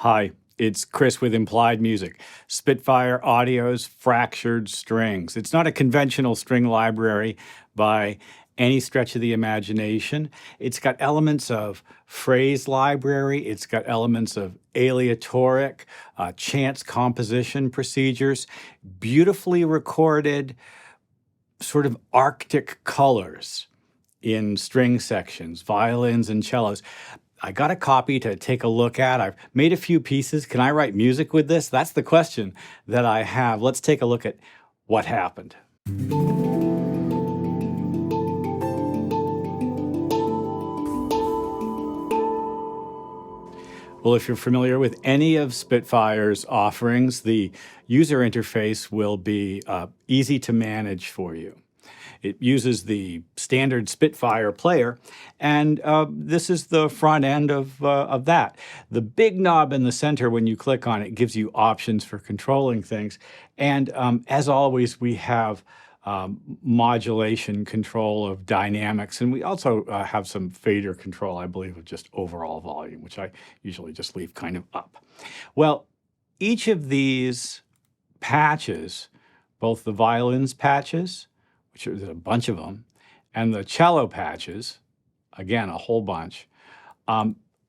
Hi, it's Chris with Implied Music. Spitfire Audio's Fractured Strings. It's not a conventional string library by any stretch of the imagination. It's got elements of phrase library, it's got elements of aleatoric, chance composition procedures, beautifully recorded, sort of Arctic colors in string sections, violins and cellos. I got a copy to take a look at. I've made a few pieces. Can I write music with this? That's the question that I have. Let's take a look at what happened. Well, if you're familiar with any of Spitfire's offerings, the user interface will be easy to manage for you. It uses the standard Spitfire player, and this is the front end of that. The big knob in the center, when you click on it, gives you options for controlling things. And as always, we have modulation control of dynamics, and we also have some fader control, I believe, of just overall volume, which I usually just leave kind of up. Well, each of these patches, both the violins patches, which there's a bunch of them, and the cello patches, again, a whole bunch,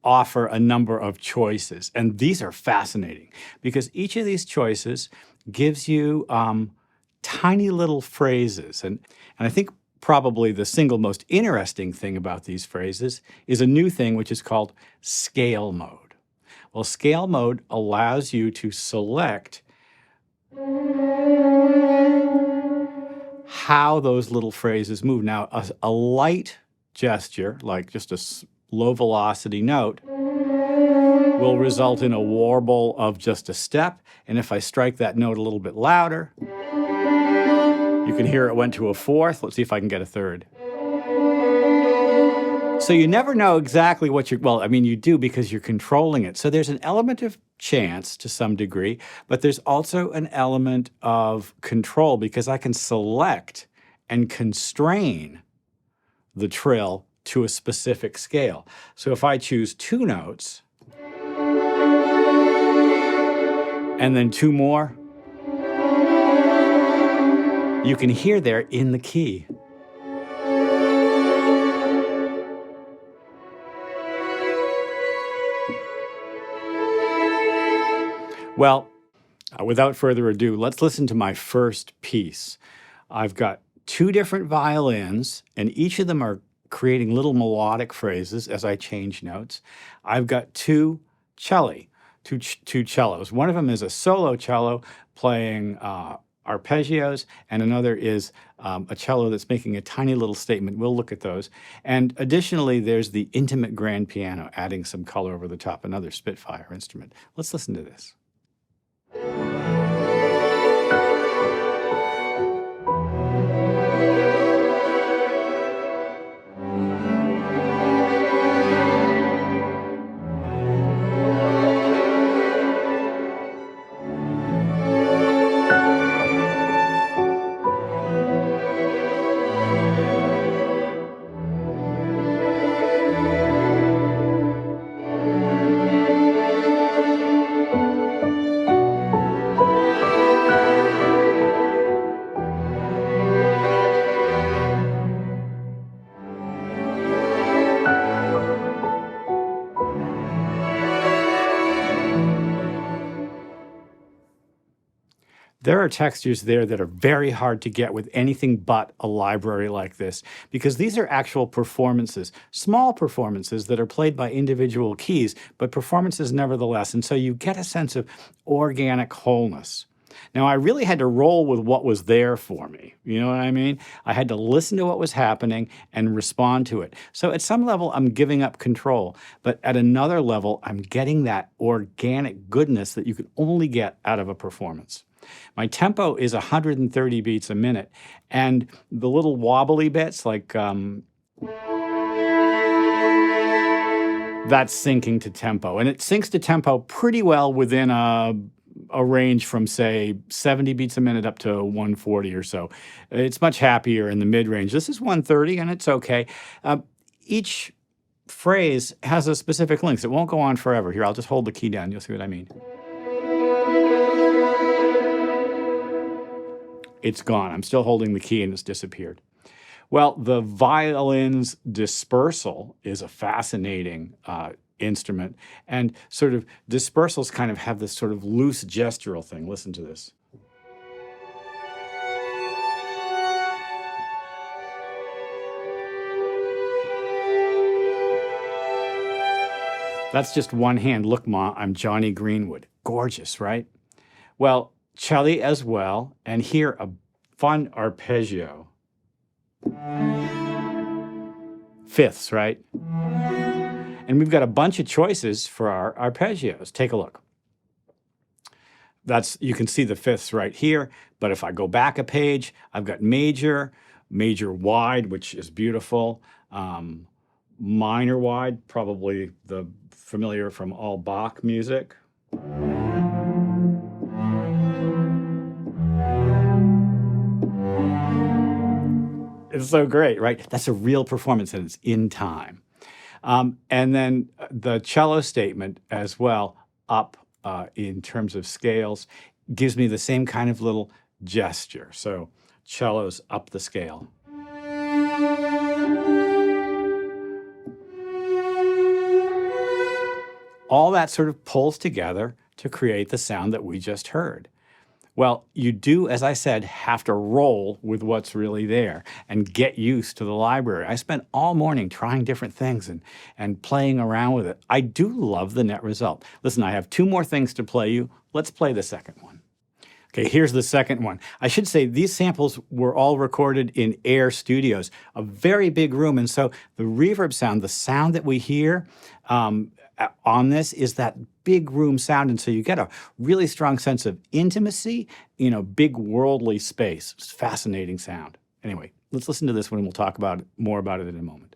offer a number of choices. And these are fascinating because each of these choices gives you tiny little phrases. And I think probably the single most interesting thing about these phrases is a new thing which is called scale mode. Well, scale mode allows you to select how those little phrases move. Now, a light gesture, like just a low velocity note, will result in a warble of just a step. And if I strike that note a little bit louder, you can hear it went to a fourth. Let's see if I can get a third. So you never know exactly what well, I mean, you do because you're controlling it. So there's an element of chance to some degree, but there's also an element of control because I can select and constrain the trill to a specific scale. So if I choose two notes and then two more, you can hear they're in the key. Well, without further ado, let's listen to my first piece. I've got two different violins, and each of them are creating little melodic phrases as I change notes. I've got two cellos. One of them is a solo cello playing arpeggios, and another is a cello that's making a tiny little statement. We'll look at those. And additionally, there's the intimate grand piano adding some color over the top, another Spitfire instrument. Let's listen to this. There are textures there that are very hard to get with anything but a library like this, because these are actual performances, small performances that are played by individual keys, but performances nevertheless. And so you get a sense of organic wholeness. Now, I really had to roll with what was there for me. You know what I mean? I had to listen to what was happening and respond to it. So at some level, I'm giving up control. But at another level, I'm getting that organic goodness that you can only get out of a performance. My tempo is 130 beats a minute, and the little wobbly bits, like that's syncing to tempo. And it syncs to tempo pretty well within a range from, say, 70 beats a minute up to 140 or so. It's much happier in the mid-range. This is 130, and it's okay. Each phrase has a specific length. It won't go on forever. Here, I'll just hold the key down. You'll see what I mean. It's gone. I'm still holding the key and it's disappeared. Well, the violin's dispersal is a fascinating instrument, and sort of dispersals kind of have this sort of loose gestural thing. Listen to this. That's just one hand. Look, Ma, I'm Johnny Greenwood. Gorgeous, right? Well, cello as well, and here a fun arpeggio. Fifths, right? And we've got a bunch of choices for our arpeggios. Take a look. You can see the fifths right here, but if I go back a page, I've got major, major wide, which is beautiful, minor wide, probably the familiar from all Bach music. It's so great, right? That's a real performance and it's in time. And then the cello statement as well, up in terms of scales, gives me the same kind of little gesture. So cello's up the scale. All that sort of pulls together to create the sound that we just heard. Well, you do, as I said, have to roll with what's really there and get used to the library. I spent all morning trying different things and playing around with it. I do love the net result. Listen, I have two more things to play you. Let's play the second one. Okay, here's the second one. I should say these samples were all recorded in Air Studios, a very big room. And so the reverb sound, the sound that we hear on this is that big room sound. And so you get a really strong sense of intimacy in a big worldly space. It's fascinating sound. Anyway, let's listen to this one and we'll talk more about it in a moment.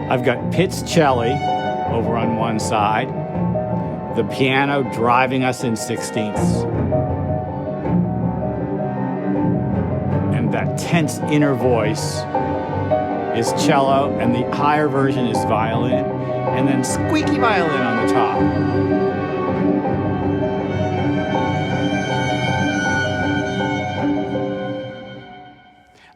I've got Pitt's cello over on one side, the piano driving us in 16ths, and that tense inner voice is cello, and the higher version is violin, and then squeaky violin on the top.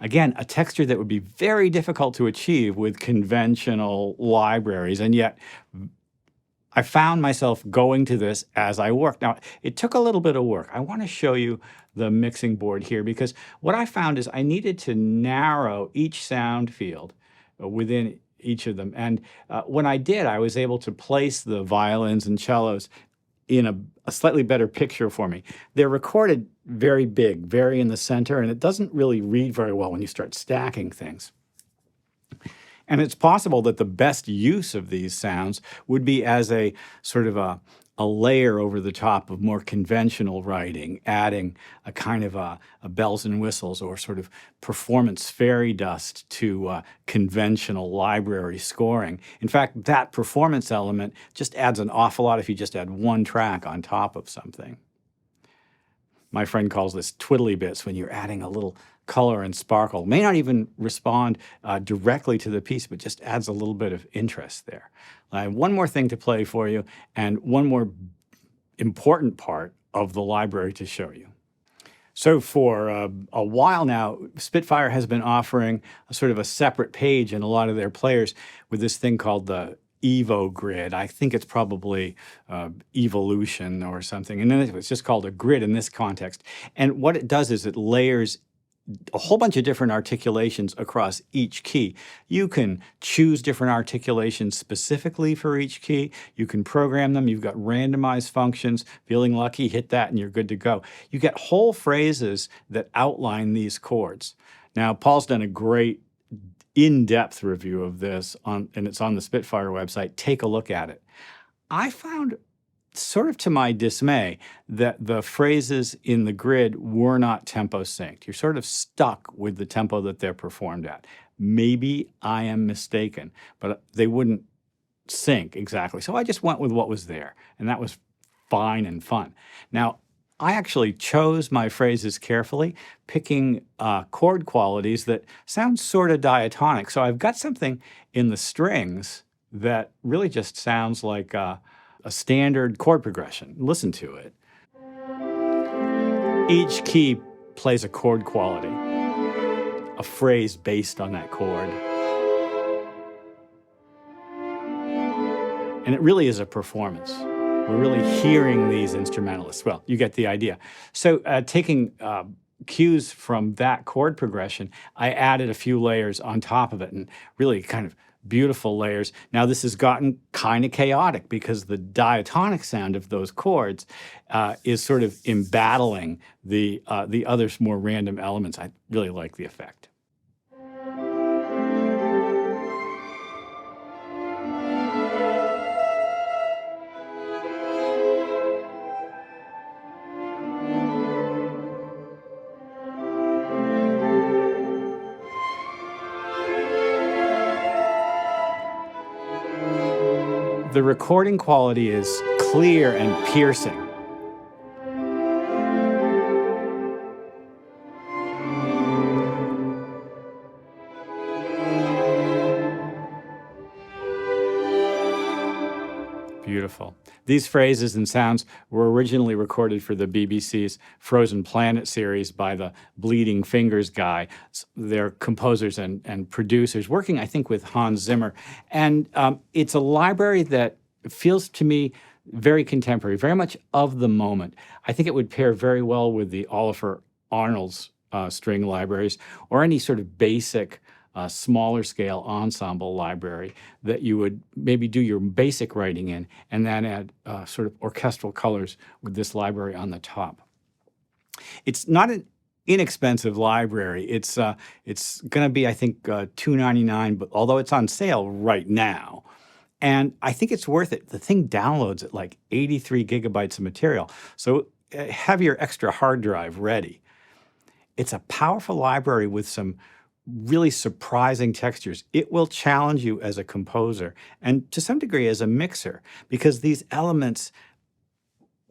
Again, a texture that would be very difficult to achieve with conventional libraries, and yet I found myself going to this as I worked. Now, it took a little bit of work. I want to show you the mixing board here because what I found is I needed to narrow each sound field within each of them. And when I did, I was able to place the violins and cellos in a slightly better picture for me. They're recorded very big, very in the center, and it doesn't really read very well when you start stacking things. And it's possible that the best use of these sounds would be as a sort of a layer over the top of more conventional writing, adding a kind of a bells and whistles or sort of performance fairy dust to conventional library scoring. In fact, that performance element just adds an awful lot if you just add one track on top of something. My friend calls this twiddly bits when you're adding a little color and sparkle. May not even respond directly to the piece, but just adds a little bit of interest there. I have one more thing to play for you and one more important part of the library to show you. So for a while now, Spitfire has been offering a sort of a separate page in a lot of their players with this thing called the Evo Grid. I think it's probably evolution or something. And then it's just called a grid in this context. And what it does is it layers a whole bunch of different articulations across each key. You can choose different articulations specifically for each key. You can program them. You've got randomized functions. Feeling lucky, hit that and you're good to go. You get whole phrases that outline these chords. Now, Paul's done a great in-depth review of this, and it's on the Spitfire website. Take a look at it. I found sort of to my dismay, that the phrases in the grid were not tempo synced. You're sort of stuck with the tempo that they're performed at. Maybe I am mistaken, but they wouldn't sync exactly. So I just went with what was there, and that was fine and fun. Now, I actually chose my phrases carefully, picking chord qualities that sound sort of diatonic. So I've got something in the strings that really just sounds like a standard chord progression. Listen to it. Each key plays a chord quality, a phrase based on that chord. And it really is a performance. We're really hearing these instrumentalists. Well, you get the idea. So taking cues from that chord progression, I added a few layers on top of it, and really kind of beautiful layers. Now this has gotten kind of chaotic because the diatonic sound of those chords is sort of embattling the other more random elements. I really like the effect. The recording quality is clear and piercing. Beautiful. These phrases and sounds were originally recorded for the BBC's Frozen Planet series by the Bleeding Fingers guy. They're composers and producers, working, I think, with Hans Zimmer. And it's a library that feels to me very contemporary, very much of the moment. I think it would pair very well with the Oliver Arnold's string libraries, or any sort of basic smaller scale ensemble library that you would maybe do your basic writing in, and then add sort of orchestral colors with this library on the top. It's not an inexpensive library. It's going to be, I think, $2.99, but although it's on sale right now. And I think it's worth it. The thing downloads at like 83 gigabytes of material. So have your extra hard drive ready. It's a powerful library with some really surprising textures. It will challenge you as a composer and to some degree as a mixer, because these elements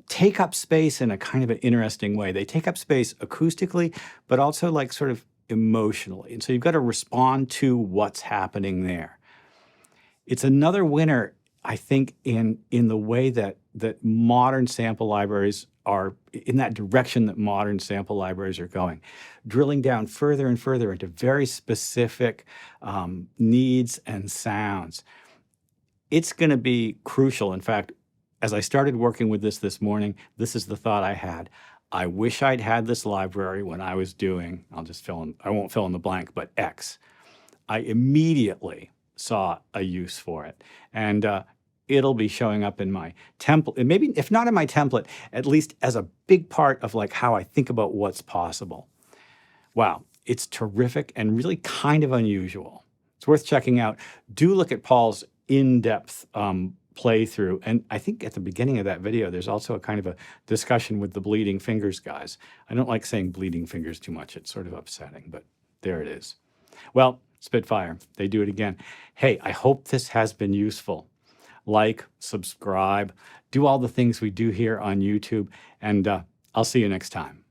take up space in a kind of an interesting way. They take up space acoustically, but also like sort of emotionally. And so you've got to respond to what's happening there. It's another winner, I think, in the way that modern sample libraries are, in that direction that modern sample libraries are going, drilling down further and further into very specific needs and sounds. It's going to be crucial. In fact, as I started working with this morning, this is the thought I had. I wish I'd had this library when I was doing, I won't fill in the blank, but X. I immediately saw a use for it. And it'll be showing up in my template, and maybe if not in my template, at least as a big part of like how I think about what's possible. Wow, it's terrific and really kind of unusual. It's worth checking out. Do look at Paul's in-depth playthrough. And I think at the beginning of that video, there's also a kind of a discussion with the Bleeding Fingers guys. I don't like saying Bleeding Fingers too much. It's sort of upsetting, but there it is. Well, Spitfire, they do it again. Hey, I hope this has been useful. Like, subscribe, do all the things we do here on YouTube, and I'll see you next time.